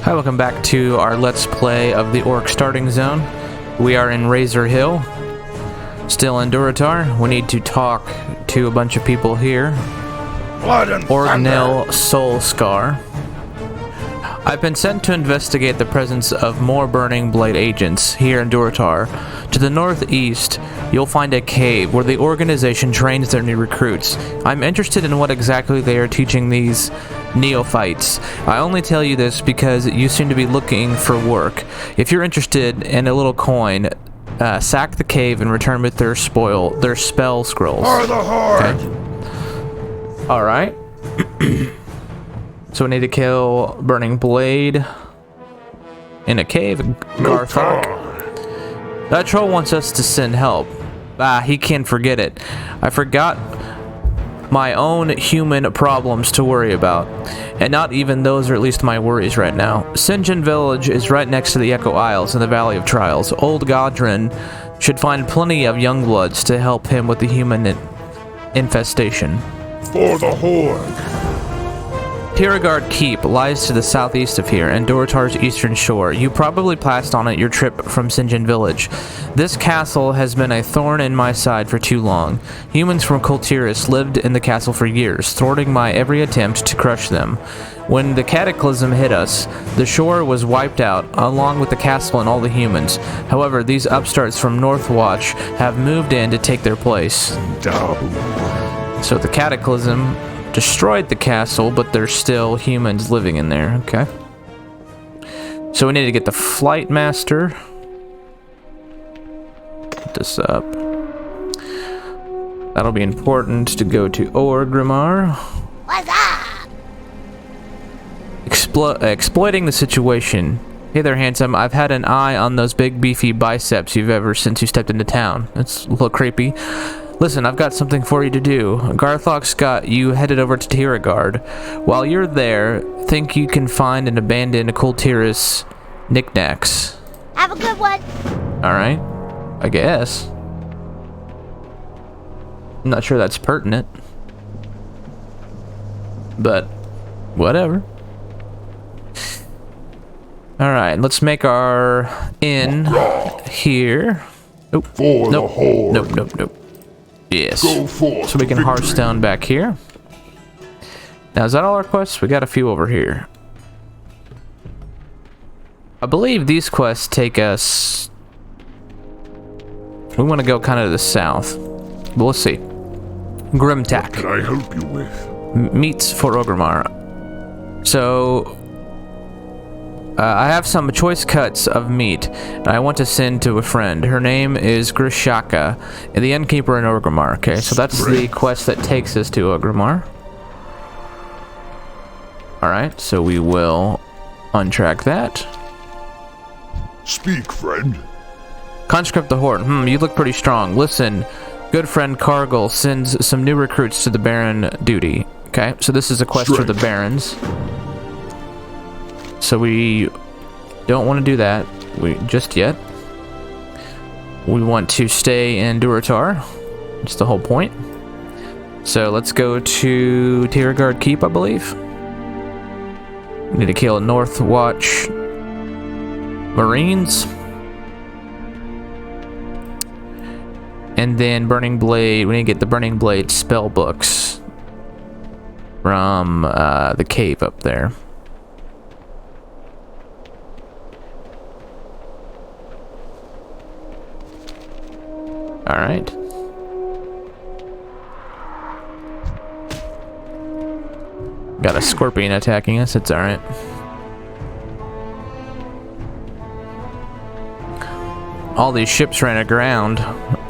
Hi, welcome back to our Let's Play of the Orc Starting Zone. We are in Razor Hill, still in Durotar. We need to talk to a bunch of people here. Orgnell Soulscar. I've been sent to investigate the presence of more Burning Blade agents here in Durotar. To the northeast, you'll find a cave where the organization trains their new recruits. I'm interested in what exactly they are teaching these neophytes. I only tell you this because you seem to be looking for work. If you're interested in a little coin, sack the cave and return with their spell scrolls. Okay. Alright. So we need to kill Burning Blade in a cave. Garthok. That troll wants us to send help. He can forget it. I forgot my own human problems to worry about. And not even those are at least my worries right now. Sinjin Village is right next to the Echo Isles in the Valley of Trials. Old Godrin should find plenty of young bloods to help him with the human infestation. For the Horde! Tiragard Keep lies to the southeast of here, and Durotar's eastern shore. You probably passed on it your trip from Sinjin Village. This castle has been a thorn in my side for too long. Humans from Kultiris lived in the castle for years, thwarting my every attempt to crush them. When the cataclysm hit us, the shore was wiped out, along with the castle and all the humans. However, these upstarts from Northwatch have moved in to take their place. So the cataclysm destroyed the castle, but there's still humans living in there. Okay. So we need to get the Flight Master. Put this up. That'll be important to go to Orgrimmar. What's up? Exploiting the situation. Hey there, handsome. I've had an eye on those big beefy biceps you've ever since you stepped into town. It's a little creepy. Listen, I've got something for you to do. Garthok's got you headed over to Tiragard. While you're there, think you can find and abandon Kultiris knickknacks. Have a good one. Alright. I guess. I'm not sure that's pertinent. But, whatever. Alright, let's make our inn here. Nope. Nope. Yes. So we can Hearthstone back here. Now, is that all our quests? We got a few over here. I believe these quests take us... We want to go kind of to the south. But let's see. Grimtack. What can I help you with? Meats for Orgrimmar. So... I have some choice cuts of meat I want to send to a friend. Her name is Grishaka, and the innkeeper in Orgrimmar. Okay, so that's the quest that takes us to Orgrimmar. Alright, so we will untrack that. Speak, friend. Conscript the Horde. You look pretty strong. Listen, good friend Cargill sends some new recruits to the Baron duty. Okay, so this is a quest for the Barons. So we don't want to do that just yet. We want to stay in Durotar. That's the whole point. So let's go to Tiragard Keep, I believe. We need to kill Northwatch Marines. And then Burning Blade. We need to get the Burning Blade spell books from the cave up there. Alright. Got a scorpion attacking us, it's alright. All these ships ran aground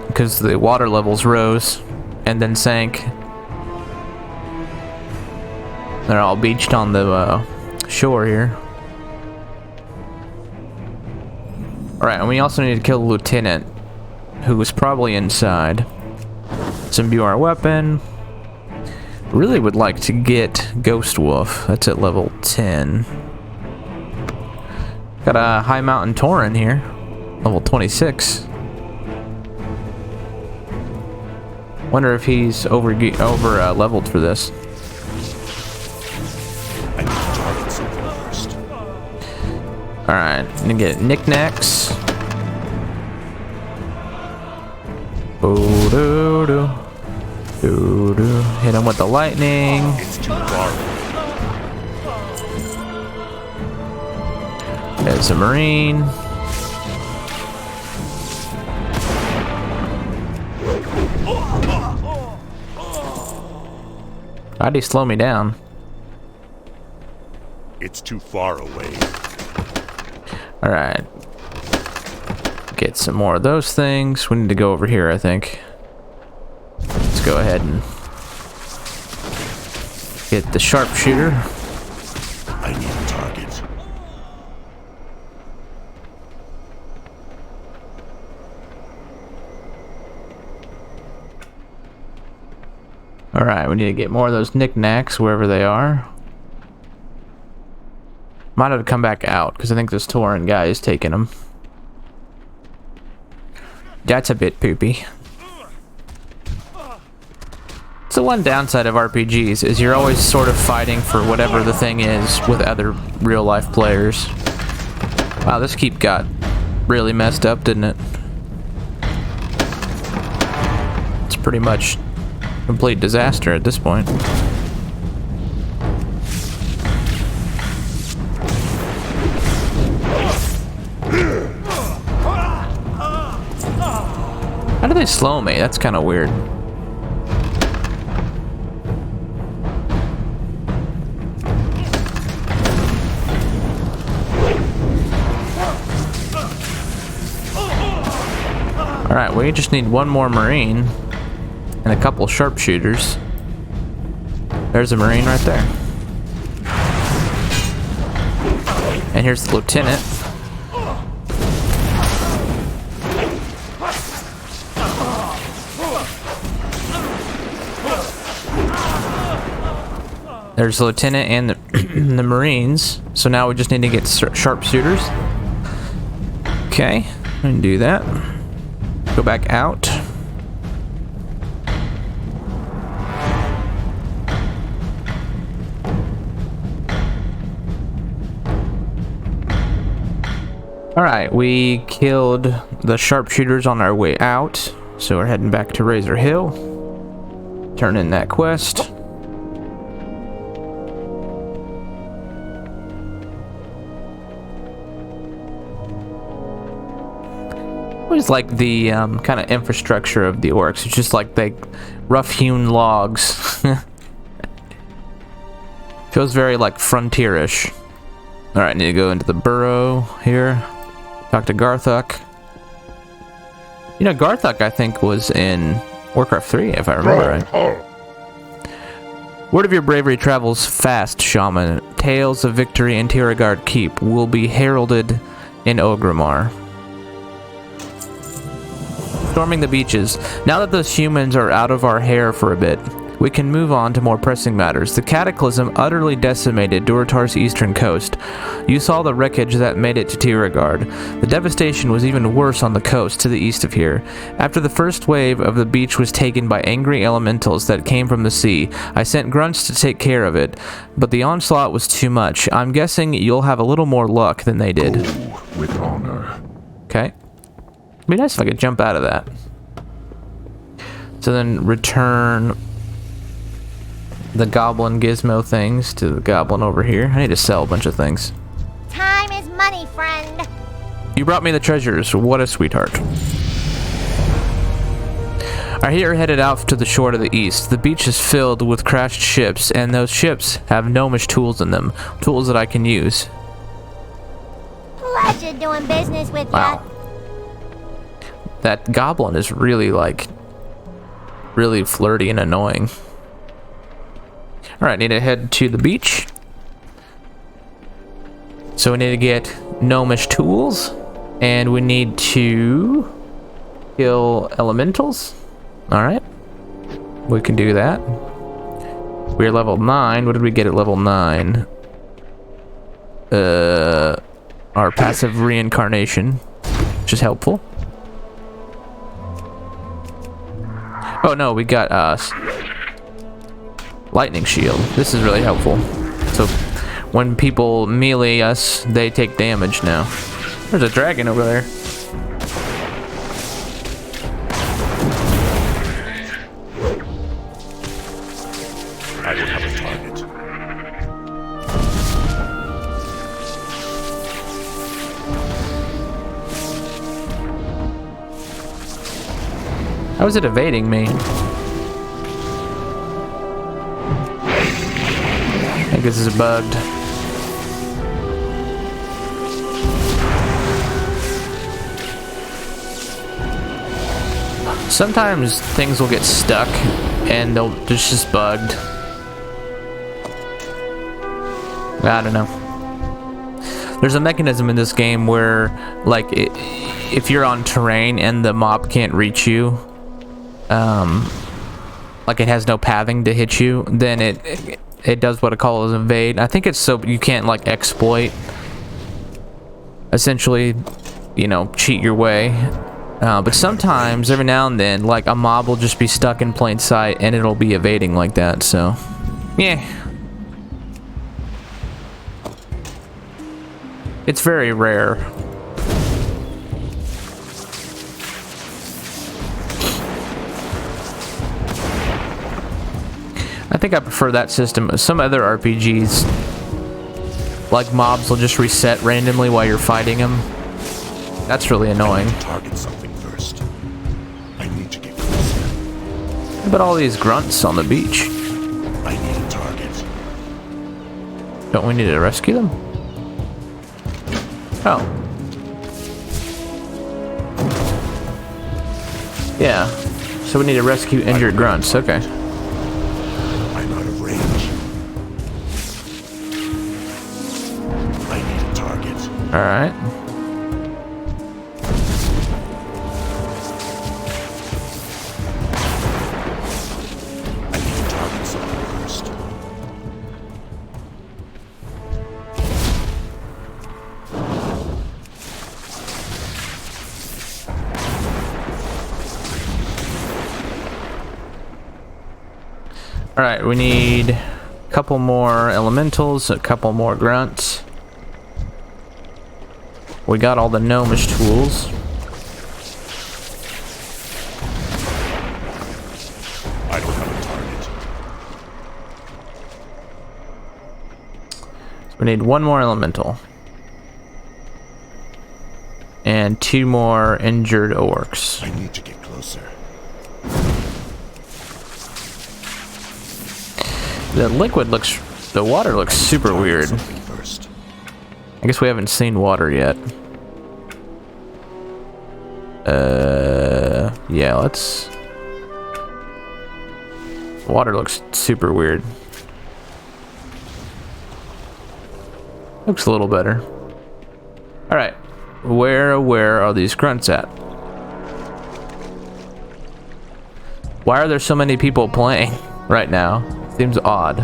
because the water levels rose and then sank. They're all beached on the shore here. Alright, and we also need to kill the lieutenant, who was probably inside. Let's imbue our weapon. Really would like to get Ghost Wolf. That's at level 10. Got a High Mountain Tauren here. Level 26. Wonder if he's over leveled for this. Alright, gonna get knickknacks. Doo-doo-doo. Doo-doo. Hit him with the lightning. It's too far. There's a marine. Why'd he slow me down? It's too far away. Alright. Get some more of those things. We need to go over here, I think. Let's go ahead and get the sharpshooter. I need a target. Alright, we need to get more of those knickknacks wherever they are. Might have to come back out, because I think this Tauren guy is taking them. That's a bit poopy. So one downside of RPGs is you're always sort of fighting for whatever the thing is with other real-life players. Wow, this keep got really messed up, didn't it? It's pretty much complete disaster at this point. How do they slow me? That's kind of weird. Alright, we just need one more marine and a couple sharpshooters. There's a marine right there. And here's the lieutenant. There's the lieutenant and the marines. So now we just need to get sharpshooters. Okay, we can do that. Go back out. Alright, we killed the sharpshooters on our way out. So we're heading back to Razor Hill. Turn in that quest. Always like the kind of infrastructure of the orcs. It's just like they rough-hewn logs. Feels very like frontierish. All right, need to go into the burrow here. Talk to Garthuk. You know, Garthuk I think was in Warcraft 3, if I remember right. Word of your bravery travels fast, Shaman. Tales of victory in Tiragard Keep will be heralded in Orgrimmar. Storming the beaches. Now that those humans are out of our hair for a bit, we can move on to more pressing matters. The cataclysm utterly decimated Durotar's eastern coast. You saw the wreckage that made it to Tiragard. The devastation was even worse on the coast to the east of here. After the first wave of the beach was taken by angry elementals that came from the sea, I sent grunts to take care of it, but the onslaught was too much. I'm guessing you'll have a little more luck than they did. Go with honor. Okay. It'd be nice if I could jump out of that. So then return the goblin gizmo things to the goblin over here. I need to sell a bunch of things. Time is money, friend. You brought me the treasures. What a sweetheart. Our hero headed out to the shore to the east. The beach is filled with crashed ships, and those ships have gnomish tools in them. Tools that I can use. Pleasure doing business with Wow. ya. That goblin is really, like, really flirty and annoying. Alright, need to head to the beach. So we need to get gnomish tools. And we need to kill elementals. Alright. We can do that. We're level 9. What did we get at level 9? Our passive reincarnation, which is helpful. Oh no, we got lightning shield. This is really helpful. So when people melee us, they take damage now. There's a dragon over there. I will have a target. How is it evading me? I think this is bugged. Sometimes things will get stuck and they'll just bugged. I don't know. There's a mechanism in this game where, like, if you're on terrain and the mob can't reach you, like it has no pathing to hit you, then it does what it calls evade. I think it's so you can't like exploit, essentially, you know, cheat your way. But sometimes, every now and then, like a mob will just be stuck in plain sight and it'll be evading like that. So, yeah, it's very rare. I think I prefer that system. Some other RPGs, like mobs will just reset randomly while you're fighting them. That's really annoying. Target something first. I need to get closer. What about all these grunts on the beach? I need a target. Don't we need to rescue them? Oh. Yeah. So we need to rescue injured grunts. Okay. I'm out of range. I need a target. Alright. I need to target something first. Alright, we need a couple more elementals, a couple more grunts. We got all the gnomish tools. I don't have a target. So we need one more elemental. And two more injured orcs. I need to get closer. The water looks super weird. Something first. I guess we haven't seen water yet. Yeah, let's... Water looks super weird. Looks a little better. Alright. Where are these grunts at? Why are there so many people playing right now? Seems odd.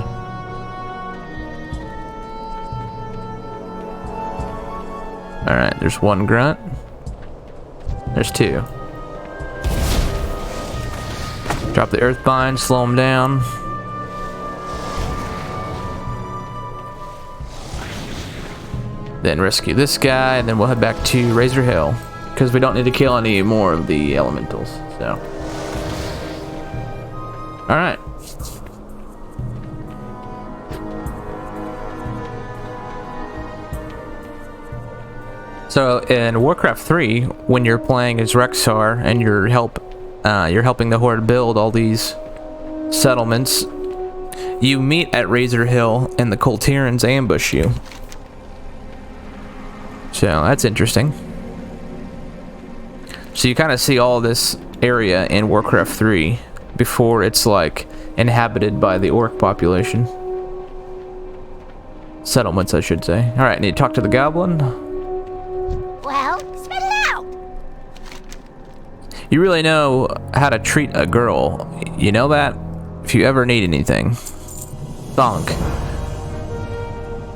Alright, there's one grunt. There's two. Drop the earthbind, slow them down. Then rescue this guy, and then we'll head back to Razor Hill. Because we don't need to kill any more of the elementals, so. Alright. So in Warcraft 3, when you're playing as Rexxar and you're helping the Horde build all these settlements, you meet at Razor Hill and the Colterans ambush you. So that's interesting. So you kind of see all this area in Warcraft 3 before it's like inhabited by the orc population. Settlements, I should say. Alright, I need to talk to the goblin. Well, spit it out! You really know how to treat a girl. You know that? If you ever need anything. Thonk.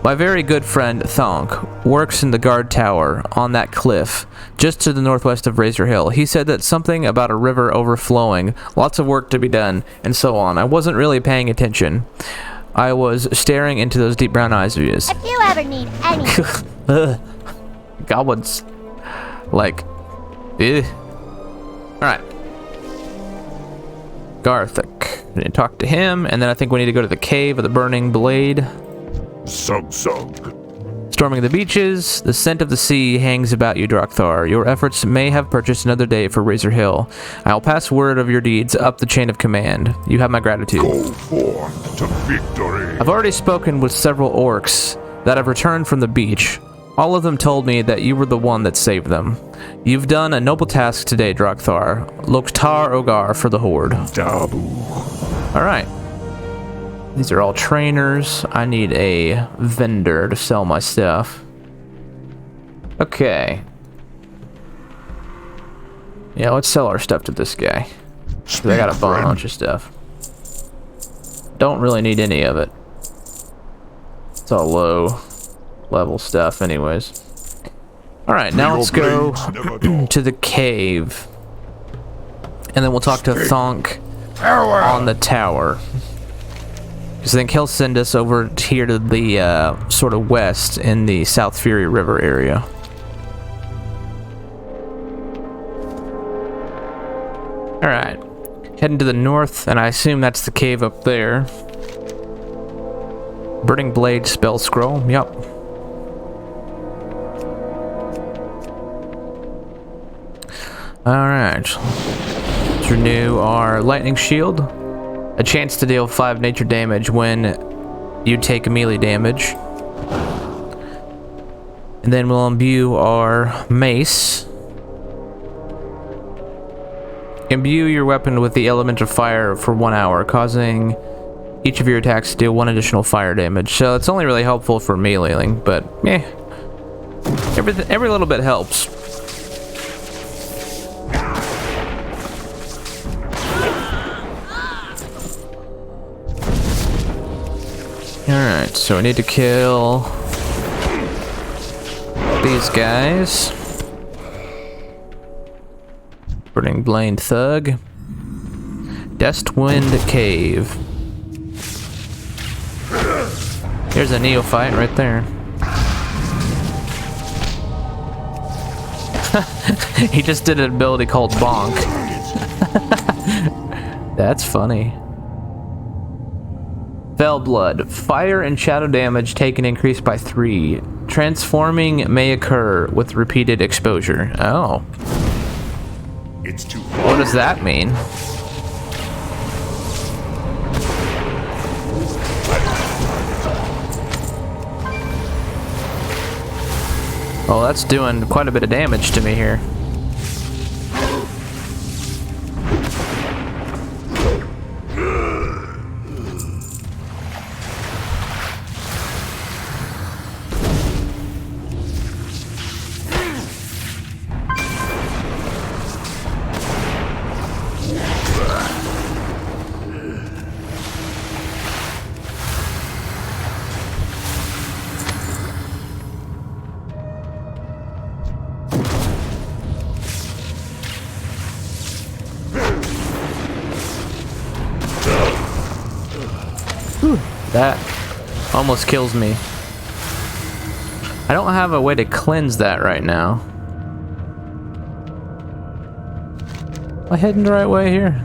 My very good friend Thonk works in the guard tower on that cliff just to the northwest of Razor Hill. He said that something about a river overflowing, lots of work to be done, and so on. I wasn't really paying attention. I was staring into those deep brown eyes of yours. If you ever need anything, Goblins. Like, eh. Alright. Garthik. We need to talk to him, and then I think we need to go to the cave of the burning blade. Sug sug. Storming the beaches, the scent of the sea hangs about you, Durotar. Your efforts may have purchased another day for Razor Hill. I will pass word of your deeds up the chain of command. You have my gratitude. Go forth to victory. I've already spoken with several orcs that have returned from the beach. All of them told me that you were the one that saved them. You've done a noble task today, Durotar. Loktar Ogar for the Horde. Dabu. Alright. These are all trainers. I need a vendor to sell my stuff. Okay. Yeah, let's sell our stuff to this guy. 'Cause I got a bunch of stuff. Don't really need any of it. It's all low level stuff anyways. Alright, now let's go to the cave. And then we'll talk to Thonk on the tower. Because I think he'll send us over here to the sort of west in the South Fury River area. Alright. Heading to the north, and I assume that's the cave up there. Burning Blade spell scroll, yep. Alright. Let's renew our lightning shield. A chance to deal 5 nature damage when you take melee damage. And then we'll imbue our mace. Imbue your weapon with the element of fire for 1 hour, causing each of your attacks to deal 1 additional fire damage. So it's only really helpful for meleeing, but eh. Every little bit helps. Alright, so we need to kill these guys. Burning Blade Thug. Destwind Cave. There's a neophyte right there. He just did an ability called Bonk. That's funny. Fell Blood. Fire and shadow damage taken increased by 3. Transforming may occur with repeated exposure. Oh. It's too What does that mean? Well, that's doing quite a bit of damage to me here. That almost kills me. I don't have a way to cleanse that right now. Am I heading the right way here?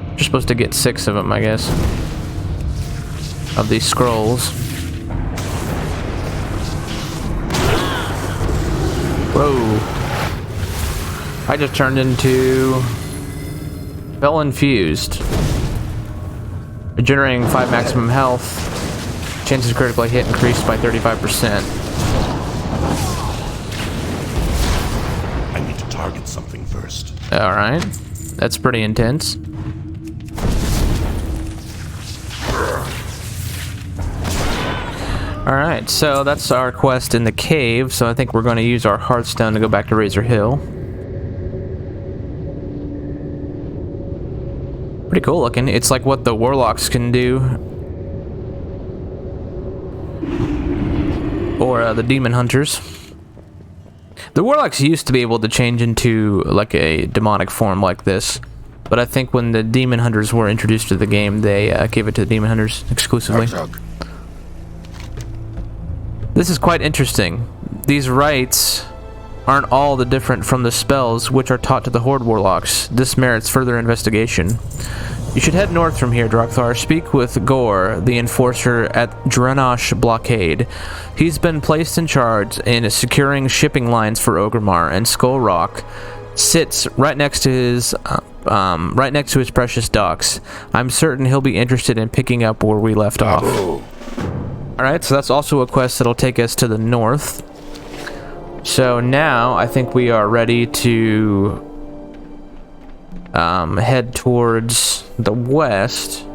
You're supposed to get 6 of them, I guess. Of these scrolls. Whoa. I just turned into... Fell infused. Regenerating 5 maximum health. Chances of critical hit increased by 35%. I need to target something first. Alright. That's pretty intense. Alright, so that's our quest in the cave, so I think we're going to use our Hearthstone to go back to Razor Hill. Pretty cool looking. It's like what the warlocks can do. Or the demon hunters. The warlocks used to be able to change into like a demonic form like this. But I think when the demon hunters were introduced to the game, they gave it to the demon hunters exclusively. This is quite interesting. These rites aren't all the different from the spells which are taught to the Horde Warlocks. This merits further investigation. You should head north from here, Durotar. Speak with Gore, the enforcer at Drenash Blockade. He's been placed in charge in securing shipping lines for Ogremar, and Skull Rock sits right next to his precious docks. I'm certain he'll be interested in picking up where we left off. Alright, so that's also a quest that'll take us to the north. So now I think we are ready to head towards the west.